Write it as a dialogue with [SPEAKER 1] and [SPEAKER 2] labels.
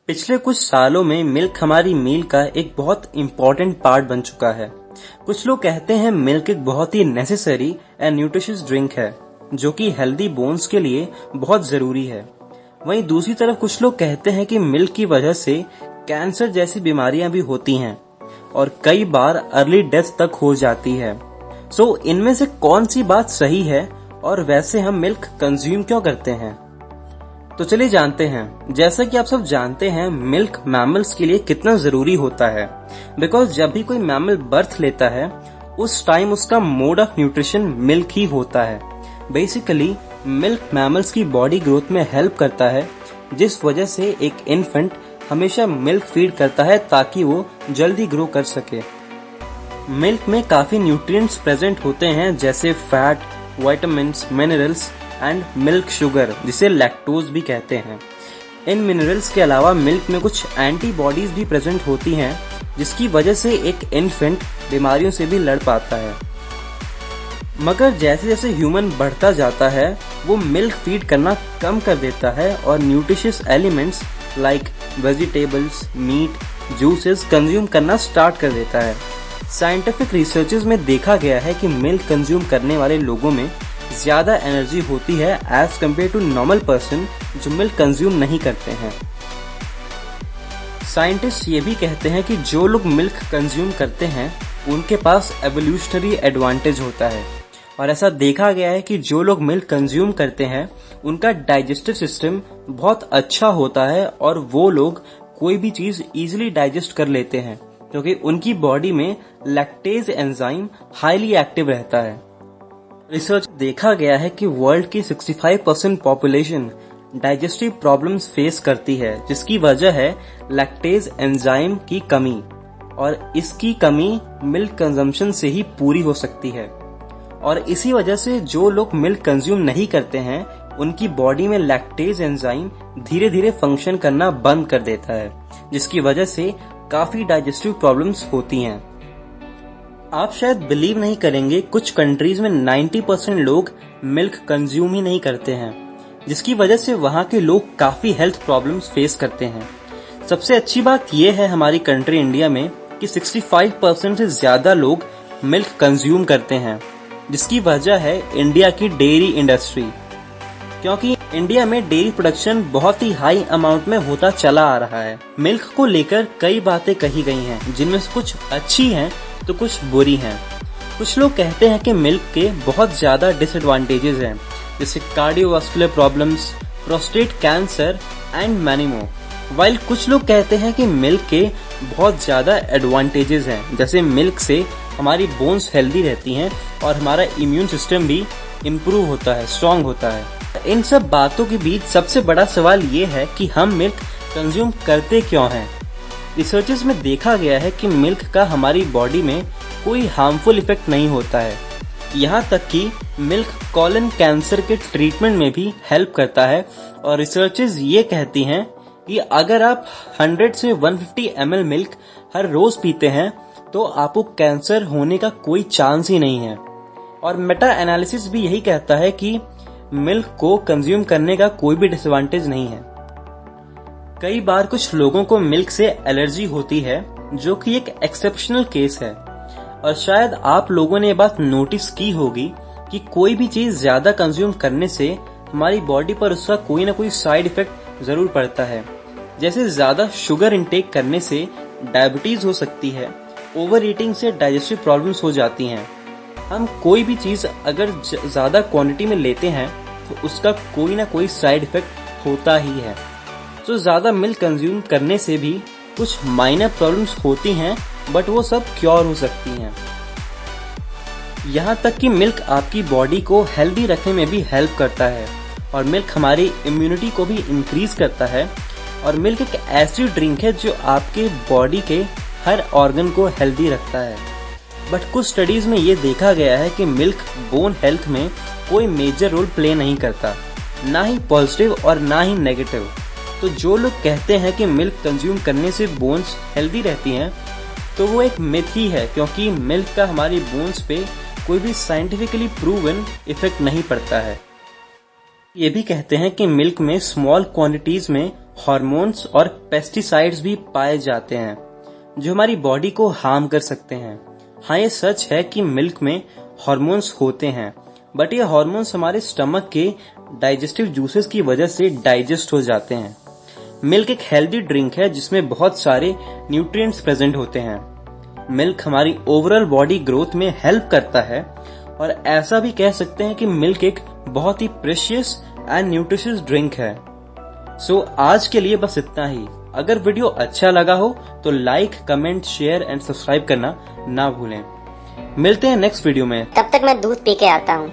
[SPEAKER 1] पिछले कुछ सालों में मिल्क हमारी मील का एक बहुत इम्पोर्टेंट पार्ट बन चुका है। कुछ लोग कहते हैं मिल्क एक बहुत ही नेसेसरी एंड न्यूट्रिशियस ड्रिंक है जो कि हेल्दी बोन्स के लिए बहुत जरूरी है। वहीं दूसरी तरफ कुछ लोग कहते हैं कि मिल्क की वजह से कैंसर जैसी बीमारियां भी होती हैं और कई बार अर्ली डेथ तक हो जाती है। सो इनमें से कौन सी बात सही है और वैसे हम मिल्क कंज्यूम क्यों करते हैं? तो चलिए जानते हैं। जैसा कि आप सब जानते हैं मिल्क मैमल्स के लिए कितना जरूरी होता है, बिकॉज जब भी कोई मैमल बर्थ लेता है उस टाइम उसका मोड ऑफ न्यूट्रिशन मिल्क ही होता है। बेसिकली मिल्क मैमल्स की बॉडी ग्रोथ में हेल्प करता है, जिस वजह से एक इन्फेंट हमेशा मिल्क फीड करता है ताकि वो जल्दी ग्रो कर सके। मिल्क में काफी न्यूट्रिएंट्स प्रेजेंट होते हैं जैसे fat, vitamins, minerals and milk sugar, जिसे लैक्टोज भी कहते हैं। इन मिनरल्स के अलावा मिल्क में कुछ एंटीबॉडीज भी प्रेजेंट होती हैं जिसकी वजह से एक इन्फेंट बीमारियों से भी लड़ पाता है। मगर जैसे जैसे ह्यूमन बढ़ता जाता है वो मिल्क फीड करना कम कर देता है और nutritious elements like vegetables, meat, juices consume करना स्टार्ट कर देता है। साइंटिफिक रिसर्चेस में देखा गया है कि मिल्क कंज्यूम करने वाले लोगों में ज्यादा एनर्जी होती है as compared to normal person जो मिल्क कंज्यूम नहीं करते हैं। साइंटिस्ट ये भी कहते हैं कि जो लोग मिल्क कंज्यूम करते हैं उनके पास एवोल्यूशनरी एडवांटेज होता है और ऐसा देखा गया है कि जो लोग मिल्क कंज्यूम करते हैं उनका डाइजेस्टिव सिस्टम बहुत अच्छा होता है और वो लोग कोई भी चीज इजीली डाइजेस्ट कर लेते हैं क्योंकि उनकी बॉडी में लैक्टेज एंजाइम हाईली एक्टिव रहता है। रिसर्च देखा गया है कि वर्ल्ड की 65% पॉपुलेशन डाइजेस्टिव प्रॉब्लम्स फेस करती है, जिसकी वजह है लैक्टेज एंजाइम की कमी, और इसकी कमी मिल्क कंजम्पशन से ही पूरी हो सकती है। और इसी वजह से जो लोग मिल्क कंज्यूम नहीं करते हैं उनकी बॉडी में लैक्टेज एंजाइम धीरे धीरे फंक्शन करना बंद कर देता है, जिसकी वजह से काफी डाइजेस्टिव प्रॉब्लम्स होती हैं। आप शायद बिलीव नहीं करेंगे, कुछ कंट्रीज में 90% लोग मिल्क कंज्यूम ही नहीं करते हैं, जिसकी वजह से वहाँ के लोग काफी हेल्थ प्रॉब्लम्स फेस करते हैं। सबसे अच्छी बात यह है हमारी कंट्री इंडिया में कि 65% से ज्यादा लोग मिल्क कंज्यूम करते हैं, जिसकी वजह है इंडिया की डेयरी इंडस्ट्री, क्योंकि इंडिया में डेयरी प्रोडक्शन बहुत ही हाई अमाउंट में होता चला आ रहा है। मिल्क को लेकर कई बातें कही गई हैं, जिनमें से कुछ अच्छी हैं तो कुछ बुरी हैं। कुछ लोग कहते हैं कि मिल्क के बहुत ज्यादा डिसएडवांटेजेस हैं, जैसे cardiovascular problems, prostate cancer and many more. While कुछ लोग कहते हैं कि मिल्क के बहुत ज्यादा एडवांटेजेस हैं, जैसे मिल्क से हमारी बोन्स हेल्दी रहती हैं और हमारा इम्यून सिस्टम भी इम्प्रूव होता है, स्ट्रांग होता है। इन सब बातों के बीच सबसे बड़ा सवाल ये है कि हम मिल्क कंज्यूम करते क्यों हैं। रिसर्चेस में देखा गया है कि मिल्क का हमारी बॉडी में कोई हार्मफुल इफेक्ट नहीं होता है। यहाँ तक कि मिल्क कॉलन कैंसर के ट्रीटमेंट में भी हेल्प करता है, और रिसर्चेस ये कहती हैं कि अगर आप 100 से 150 ml मिल्क हर रोज पीते हैं तो आपको कैंसर होने का कोई चांस ही नहीं है। और मेटा एनालिसिस भी यही कहता है कि मिल्क को कंज्यूम करने का कोई भी डिसएडवांटेज नहीं है। कई बार कुछ लोगों को मिल्क से एलर्जी होती है, जो कि एक एक्सेप्शनल केस है, और शायद आप लोगों ने ये बात नोटिस की होगी कि कोई भी चीज ज्यादा कंज्यूम करने से हमारी बॉडी पर उसका कोई ना कोई साइड इफेक्ट जरूर पड़ता है। जैसे ज्यादा शुगर इंटेक करने से डायबिटीज हो सकती है, ओवर ईटिंग से डाइजेस्टिव प्रॉब्लम्स हो जाती हैं। हम कोई भी चीज अगर ज्यादा क्वांटिटी में लेते हैं तो उसका कोई ना कोई साइड इफेक्ट होता ही है। तो ज्यादा मिल्क कंज्यूम करने से भी कुछ माइनर प्रॉब्लम्स होती हैं, बट वो सब क्योर हो सकती हैं। यहाँ तक कि मिल्क आपकी बॉडी को हेल्दी रखने में भी हेल्प करता है, और मिल्क हमारी इम्यूनिटी को भी इंक्रीज करता है। और मिल्क एक ऐसी ड्रिंक है जो आपके बॉडी के हर ऑर्गन को हेल्दी रखता है। बट कुछ स्टडीज में ये देखा गया है कि मिल्क बोन हेल्थ में कोई मेजर रोल प्ले नहीं करता, ना ही पॉजिटिव और ना ही नेगेटिव। तो जो लोग कहते हैं कि मिल्क कंज्यूम करने से बोन्स हेल्दी रहती हैं, तो वो एक मिथ ही है, क्योंकि मिल्क का हमारी बोन्स पे कोई भी साइंटिफिकली प्रूवन इफेक्ट नहीं पड़ता है। ये भी कहते हैं कि मिल्क में स्मॉल क्वांटिटीज में हार्मोन्स और पेस्टिसाइड्स भी पाए जाते हैं जो हमारी बॉडी को हार्म कर सकते हैं। हाँ, ये सच है कि मिल्क में हार्मोन्स होते हैं, बट ये हार्मोन्स हमारे स्टमक के डाइजेस्टिव जूसेस की वजह से डाइजेस्ट हो जाते हैं। मिल्क एक हेल्दी ड्रिंक है जिसमें बहुत सारे न्यूट्रिएंट्स प्रेजेंट होते हैं। मिल्क हमारी ओवरऑल बॉडी ग्रोथ में हेल्प करता है और ऐसा भी कह सकते हैं कि मिल्क एक बहुत ही प्रेशियस एंड न्यूट्रिशियस ड्रिंक है। सो आज के लिए बस इतना ही। अगर वीडियो अच्छा लगा हो तो like, comment, share and subscribe करना ना भूलें। मिलते हैं नेक्स्ट वीडियो में।
[SPEAKER 2] तब तक मैं दूध पी के आता हूँ।